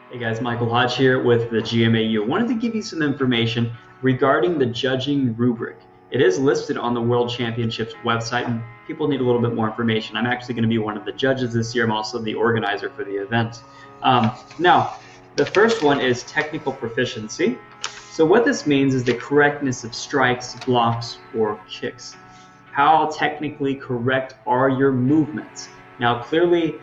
Hey guys, Michael Hodge here with the GMAU. I wanted to give you some information regarding the judging rubric. It is listed on the World Championships website, and people need a little bit more information. I'm actually going to be one of the judges this year. I'm also the organizer for the event. Now, the first one is technical proficiency. So what this means is the correctness of strikes, blocks, or kicks. How technically correct are your movements? Now, clearly,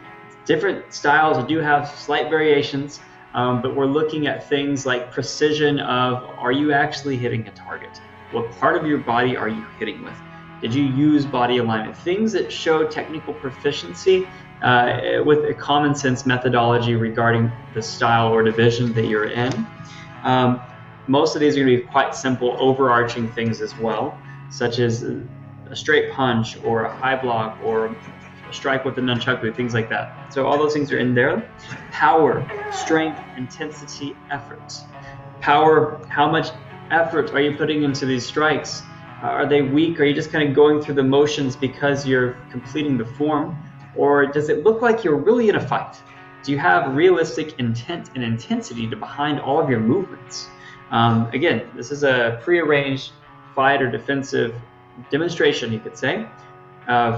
different styles do have slight variations. But we're looking at things like precision of, are you actually hitting a target? What part of your body are you hitting with? Did you use body alignment? Things that show technical proficiency with a common sense methodology regarding the style or division that you're in. Most of these are going to be quite simple, overarching things as well, such as a straight punch or a high block or strike with the nunchaku, things like that. So all those things are in there. Power, strength, intensity, effort. Power, how much effort are you putting into these strikes? Are they weak? Are you just kind of going through the motions because you're completing the form? Or does it look like you're really in a fight? Do you have realistic intent and intensity behind all of your movements? Again, this is a prearranged fight or defensive demonstration, you could say.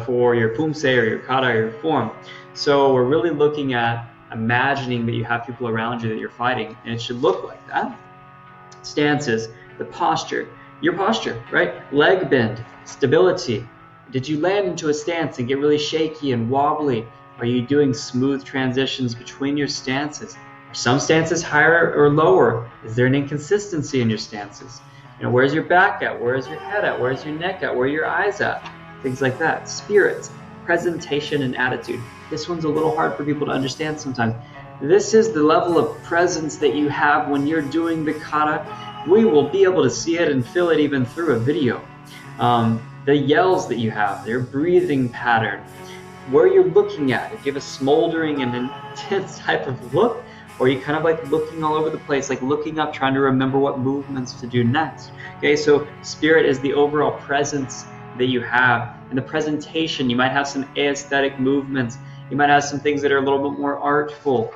For your pumse or your kata or your form. So we're really looking at imagining that you have people around you that you're fighting, and it should look like that. Stances, the posture, your posture, right? Leg bend, stability. Did you land into a stance and get really shaky and wobbly? Are you doing smooth transitions between your stances? Are some stances higher or lower? Is there an inconsistency in your stances? Where's your back at? Where's your head at? Where's your neck at? Where are your eyes at? Things like that. Spirit, presentation, and attitude. This one's a little hard for people to understand sometimes. This is the level of presence that you have when you're doing the kata. We will be able to see it and feel it even through a video. The yells that you have, your breathing pattern, where you're looking at. If you have a smoldering and intense type of look, or you kind of like looking all over the place, like looking up, trying to remember what movements to do next. Okay, so spirit is the overall presence that you have. In the presentation, you might have some aesthetic movements. You might have some things that are a little bit more artful.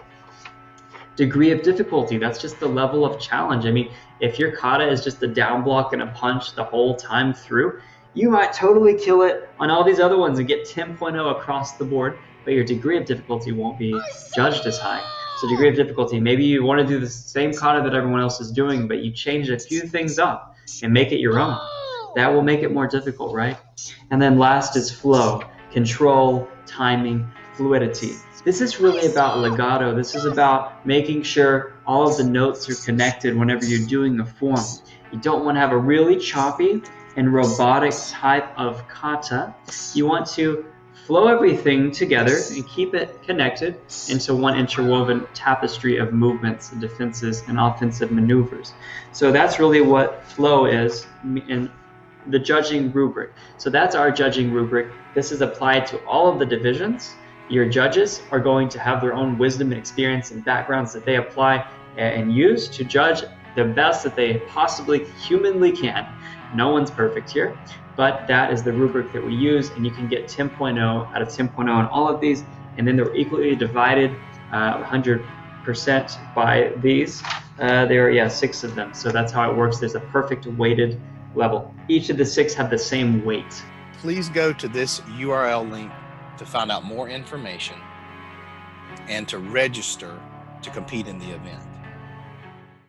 Degree of difficulty, that's just the level of challenge. I mean, if your kata is just a down block and a punch the whole time through, you might totally kill it on all these other ones and get 10.0 across the board, but your degree of difficulty won't be judged as high. So degree of difficulty, maybe you want to do the same kata that everyone else is doing, but you change a few things up and make it your own. That will make it more difficult, right? And then last is flow, control, timing, fluidity. This is really about legato. This is about making sure all of the notes are connected whenever you're doing a form. You don't want to have a really choppy and robotic type of kata. You want to flow everything together and keep it connected into one interwoven tapestry of movements, defenses, and offensive maneuvers. So that's really what flow is in the judging rubric. So that's our judging rubric. This is applied to all of the divisions. Your judges are going to have their own wisdom and experience and backgrounds that they apply and use to judge the best that they possibly humanly can. No one's perfect here, but that is the rubric that we use, and you can get 10.0 out of 10.0 on all of these, and then they're equally divided 100% by these. There are 6 of them, so that's how it works. There's a perfect weighted level. Each of the 6 have the same weight. Please go to this URL link to find out more information and to register to compete in the event.